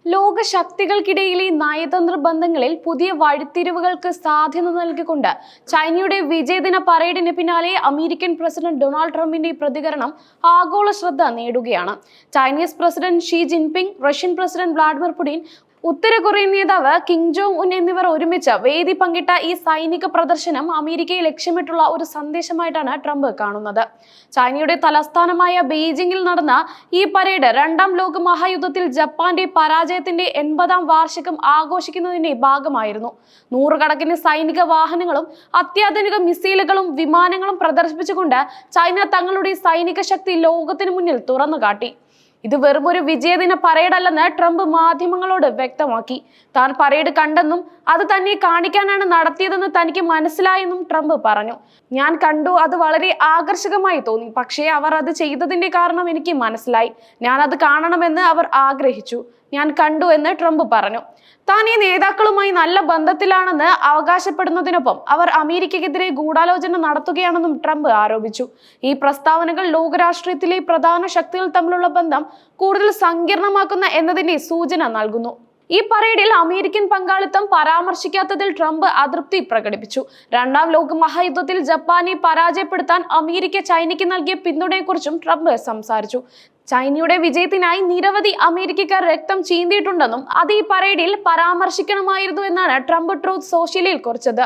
ലോക ശക്തികൾക്കിടയിലെ നയതന്ത്ര ബന്ധങ്ങളിൽ പുതിയ വഴിത്തിരിവുകൾക്ക് സാധ്യത നൽകിക്കൊണ്ട് ചൈനയുടെ വിജയദിന പരേഡിന് പിന്നാലെ അമേരിക്കൻ പ്രസിഡന്റ് ഡൊണാൾഡ് ട്രംപിന്റെ പ്രതികരണം ആഗോള ശ്രദ്ധ നേടുകയാണ്. Chinese president Xi Jinping, Russian president Vladimir Putin, ഉത്തര കൊറിയൻ നേതാവ് കിം ജോങ് ഉൻ എന്നിവർ ഒരുമിച്ച് വേദി പങ്കിട്ട ഈ സൈനിക പ്രദർശനം അമേരിക്കയെ ലക്ഷ്യമിട്ടുള്ള ഒരു സന്ദേശമായിട്ടാണ് ട്രംപ് കാണുന്നത്. ചൈനയുടെ തലസ്ഥാനമായ ബെയ്ജിംഗിൽ നടന്ന ഈ പരേഡ് രണ്ടാം ലോക മഹായുദ്ധത്തിൽ ജപ്പാന്റെ പരാജയത്തിന്റെ 80ാം വാർഷികം ആഘോഷിക്കുന്നതിന്റെ ഭാഗമായിരുന്നു. നൂറുകണക്കിന് സൈനിക വാഹനങ്ങളും അത്യാധുനിക മിസൈലുകളും വിമാനങ്ങളും പ്രദർശിപ്പിച്ചുകൊണ്ട് ചൈന തങ്ങളുടെ സൈനിക ശക്തി ലോകത്തിന് മുന്നിൽ തുറന്നുകാട്ടി. ഇത് വെറുമൊരു വിജയദിന പരേഡല്ലെന്ന് ട്രംപ് മാധ്യമങ്ങളോട് വ്യക്തമാക്കി. താൻ പരേഡ് കണ്ടെന്നും അത് തന്നെ കാണിക്കാനാണ് നടത്തിയതെന്ന് തനിക്ക് മനസ്സിലായെന്നും ട്രംപ് പറഞ്ഞു. ഞാൻ കണ്ടു, അത് വളരെ ആകർഷകമായി തോന്നി. പക്ഷേ അവർ അത് ചെയ്തതിന്റെ കാരണം എനിക്ക് മനസ്സിലായി. ഞാൻ അത് കാണണമെന്ന് അവർ ആഗ്രഹിച്ചു. ഞാൻ കണ്ടു എന്ന് ട്രംപ് പറഞ്ഞു. താൻ ഈ നേതാക്കളുമായി നല്ല ബന്ധത്തിലാണെന്ന് അവകാശപ്പെടുന്നതിനൊപ്പം അവർ അമേരിക്കയ്ക്കെതിരെ ഗൂഢാലോചന നടത്തുകയാണെന്നും ട്രംപ് ആരോപിച്ചു. ഈ പ്രസ്താവനകൾ ലോകരാഷ്ട്രീയത്തിലെ പ്രധാന ശക്തികൾ തമ്മിലുള്ള ബന്ധം കൂടുതൽ സങ്കീർണമാക്കുന്ന എന്നതിന്റെ സൂചന നൽകുന്നു. ഈ പരേഡിൽ അമേരിക്കൻ പങ്കാളിത്തം പരാമർശിക്കാത്തതിൽ ട്രംപ് അതൃപ്തി പ്രകടിപ്പിച്ചു. രണ്ടാം ലോക മഹായുദ്ധത്തിൽ ജപ്പാനെ പരാജയപ്പെടുത്താൻ അമേരിക്ക ചൈനയ്ക്ക് നൽകിയ പിന്തുണയെക്കുറിച്ചും ട്രംപ് സംസാരിച്ചു. ചൈനയുടെ വിജയത്തിനായി നിരവധി അമേരിക്കക്കാർ രക്തം ചീന്തിയിട്ടുണ്ടെന്നും അത് ഈ പരേഡിൽ പരാമർശിക്കണമായിരുന്നു എന്നാണ് ട്രംപ് ട്രൂത്ത് സോഷ്യലിൽ കുറിച്ചത്.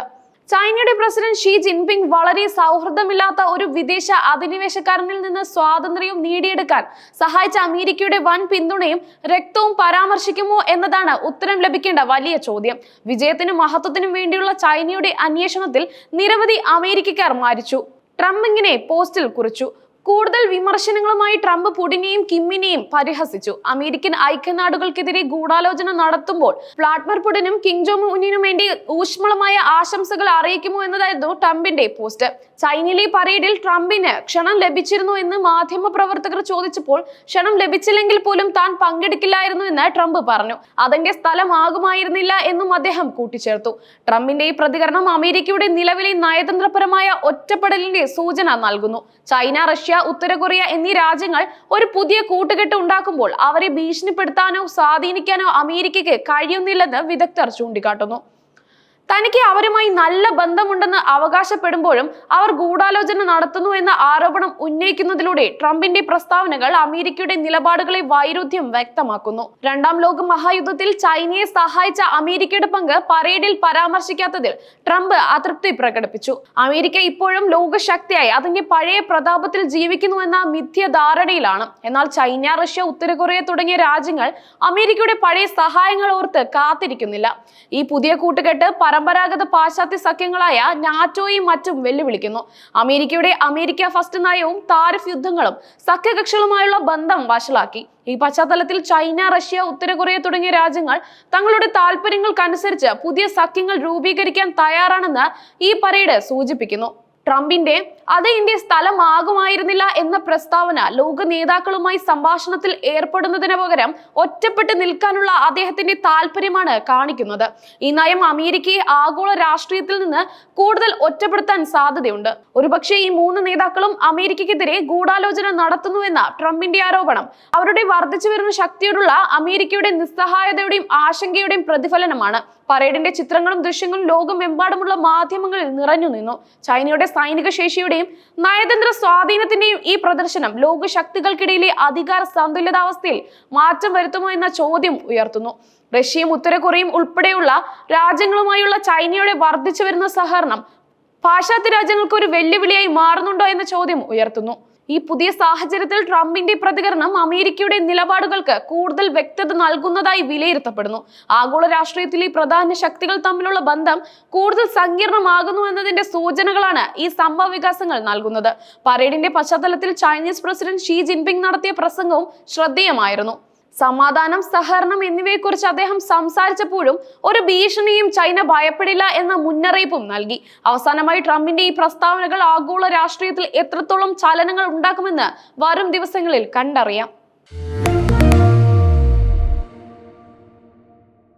ചൈനയുടെ പ്രസിഡന്റ് ഷീ ജിൻപിങ് വളരെ സൗഹൃദമില്ലാത്ത ഒരു വിദേശ അധിനിവേശക്കാരനിൽ നിന്ന് സ്വാതന്ത്ര്യവും നേടിയെടുക്കാൻ സഹായിച്ച അമേരിക്കയുടെ വൻ പിന്തുണയും രക്തവും പരാമർശിക്കുമോ എന്നതാണ് ഉത്തരം ലഭിക്കേണ്ട വലിയ ചോദ്യം. വിജയത്തിനും മഹത്വത്തിനും വേണ്ടിയുള്ള ചൈനയുടെ അന്വേഷണത്തിൽ നിരവധി അമേരിക്കക്കാർ മരിച്ചു. ട്രംപ് ഇങ്ങനെ പോസ്റ്റിൽ കുറിച്ചു. കൂടുതൽ വിമർശനങ്ങളുമായി ട്രംപ് പുടിനെയും കിമ്മിനെയും പരിഹസിച്ചു. അമേരിക്കൻ ഐക്യനാടുകൾക്കെതിരെ ഗൂഢാലോചന നടത്തുമ്പോൾ വ്ളാഡിമിർ പുടിനും കിം ജോങ് ഉന്നിനും വേണ്ടി ഊഷ്മളമായ ആശംസകൾ അറിയിക്കുമോ എന്നതായിരുന്നു ട്രംപിന്റെ പോസ്റ്റ്. ചൈനയിലെ പരേഡിൽ ട്രംപിന് ക്ഷണം ലഭിച്ചിരുന്നു എന്ന് മാധ്യമ പ്രവർത്തകർ ചോദിച്ചപ്പോൾ ക്ഷണം ലഭിച്ചില്ലെങ്കിൽ പോലും താൻ പങ്കെടുക്കില്ലായിരുന്നു എന്ന് ട്രംപ് പറഞ്ഞു. അതിന്റെ സ്ഥലമാകുമായിരുന്നില്ല എന്നും അദ്ദേഹം കൂട്ടിച്ചേർത്തു. ട്രംപിന്റെ ഈ പ്രതികരണം അമേരിക്കയുടെ നിലവിലെ നയതന്ത്രപരമായ ഒറ്റപ്പെടലിന്റെ സൂചന നൽകുന്നു. ചൈന, റഷ്യ, ഉത്തര കൊറിയ എന്നീ രാജ്യങ്ങൾ ഒരു പുതിയ കൂട്ടുകെട്ട് ഉണ്ടാക്കുമ്പോൾ അവരെ ഭീഷണിപ്പെടുത്താനോ സ്വാധീനിക്കാനോ അമേരിക്കയ്ക്ക് കഴിയുന്നില്ലെന്ന് വിദഗ്ധർ ചൂണ്ടിക്കാട്ടുന്നു. തനിക്ക് അവരുമായി നല്ല ബന്ധമുണ്ടെന്ന് അവകാശപ്പെടുമ്പോഴും അവർ ഗൂഢാലോചന നടത്തുന്നു എന്ന ആരോപണം ഉന്നയിക്കുന്നതിലൂടെ ട്രംപിന്റെ പ്രസ്താവനകൾ അമേരിക്കയുടെ നിലപാടുകളെ വൈരുദ്ധ്യം വ്യക്തമാക്കുന്നു. രണ്ടാം ലോക മഹായുദ്ധത്തിൽ ചൈനയെ സഹായിച്ച അമേരിക്കയുടെ പങ്ക് പരേഡിൽ പരാമർശിക്കാത്തതിൽ ട്രംപ് അതൃപ്തി പ്രകടിപ്പിച്ചു. അമേരിക്ക ഇപ്പോഴും ലോകശക്തിയായി അതിന്റെ പഴയ പ്രതാപത്തിൽ ജീവിക്കുന്നുവെന്ന മിഥ്യധാരണയിലാണ്. എന്നാൽ ചൈന, റഷ്യ, ഉത്തര കൊറിയ തുടങ്ങിയ രാജ്യങ്ങൾ അമേരിക്കയുടെ പഴയ സഹായങ്ങൾ ഓർത്ത് കാത്തിരിക്കുന്നില്ല. ഈ പുതിയ കൂട്ടുകെട്ട് പരമ്പരാഗത പാശ്ചാത്യ സഖ്യങ്ങളായ നാറ്റോയും മറ്റും വെല്ലുവിളിക്കുന്നു. അമേരിക്കയുടെ അമേരിക്ക ഫസ്റ്റ് നയവും താരിഫ് യുദ്ധങ്ങളും സഖ്യകക്ഷികളുമായുള്ള ബന്ധം വഷളാക്കി. ഈ പശ്ചാത്തലത്തിൽ ചൈന, റഷ്യ, ഉത്തര കൊറിയ തുടങ്ങിയ രാജ്യങ്ങൾ തങ്ങളുടെ താല്പര്യങ്ങൾക്കനുസരിച്ച് പുതിയ സഖ്യങ്ങൾ രൂപീകരിക്കാൻ തയ്യാറാണെന്ന് ഈ പരേഡ് സൂചിപ്പിക്കുന്നു. ട്രംപിന്റെ അത് ഇന്ത്യ സ്ഥലമാകുമായിരുന്നില്ല എന്ന പ്രസ്താവന ലോക നേതാക്കളുമായി സംഭാഷണത്തിൽ ഏർപ്പെടുന്നതിന് പകരം ഒറ്റപ്പെട്ട് നിൽക്കാനുള്ള അദ്ദേഹത്തിന്റെ താല്പര്യമാണ് കാണിക്കുന്നത്. ഈ നയം അമേരിക്കയെ ആഗോള രാഷ്ട്രീയത്തിൽ നിന്ന് കൂടുതൽ ഒറ്റപ്പെടുത്താൻ സാധ്യതയുണ്ട്. ഒരുപക്ഷെ ഈ മൂന്ന് നേതാക്കളും അമേരിക്കയ്ക്കെതിരെ ഗൂഢാലോചന നടത്തുന്നുവെന്ന ട്രംപിന്റെ ആരോപണം അവരുടെ വർദ്ധിച്ചു വരുന്ന ശക്തിയോടുള്ള അമേരിക്കയുടെ നിസ്സഹായതയുടെയും ആശങ്കയുടെയും പ്രതിഫലനമാണ്. പരേഡിന്റെ ചിത്രങ്ങളും ദൃശ്യങ്ങളും ലോകമെമ്പാടുമുള്ള മാധ്യമങ്ങളിൽ നിറഞ്ഞു നിന്നു. ചൈനയുടെ സൈനിക ശേഷിയുടെയും നയതന്ത്ര സ്വാധീനത്തിന്റെയും ഈ പ്രദർശനം ലോകശക്തികൾക്കിടയിലെ അധികാര സന്തുലിതാവസ്ഥയിൽ മാറ്റം വരുത്തുമോ എന്ന ചോദ്യം ഉയർത്തുന്നു. റഷ്യയും ഉത്തര കൊറിയയും ഉൾപ്പെടെയുള്ള രാജ്യങ്ങളുമായുള്ള ചൈനയുടെ വർദ്ധിച്ചു വരുന്ന സഹകരണം പാശ്ചാത്യ രാജ്യങ്ങൾക്ക് ഒരു വെല്ലുവിളിയായി മാറുന്നുണ്ടോ എന്ന ചോദ്യം ഉയർത്തുന്നു. ഈ പുതിയ സാഹചര്യത്തിൽ ട്രംപിന്റെ പ്രതികരണം അമേരിക്കയുടെ നിലപാടുകൾക്ക് കൂടുതൽ വ്യക്തത നൽകുന്നതായി വിലയിരുത്തപ്പെടുന്നു. ആഗോള രാഷ്ട്രീയത്തിലെ പ്രധാന ശക്തികൾ തമ്മിലുള്ള ബന്ധം കൂടുതൽ സങ്കീർണമാകുന്നു എന്നതിന്റെ സൂചനകളാണ് ഈ സംഭവ വികാസങ്ങൾ നൽകുന്നത്. പരേഡിന്റെ പശ്ചാത്തലത്തിൽ ചൈനീസ് പ്രസിഡന്റ് ഷീ ജിൻപിങ് നടത്തിയ പ്രസംഗവും ശ്രദ്ധേയമായിരുന്നു. സമാധാനം, സഹകരണം എന്നിവയെക്കുറിച്ച് അദ്ദേഹം സംസാരിച്ചപ്പോഴും ഒരു ഭീഷണിയും ചൈന ഭയപ്പെടില്ല എന്ന മുന്നറിയിപ്പും നൽകി. അവസാനമായി ട്രംപിന്റെ ഈ പ്രസ്താവനകൾ ആഗോള രാഷ്ട്രീയത്തിൽ എത്രത്തോളം ചലനങ്ങൾ ഉണ്ടാക്കുമെന്ന് വരും ദിവസങ്ങളിൽ കണ്ടറിയാം.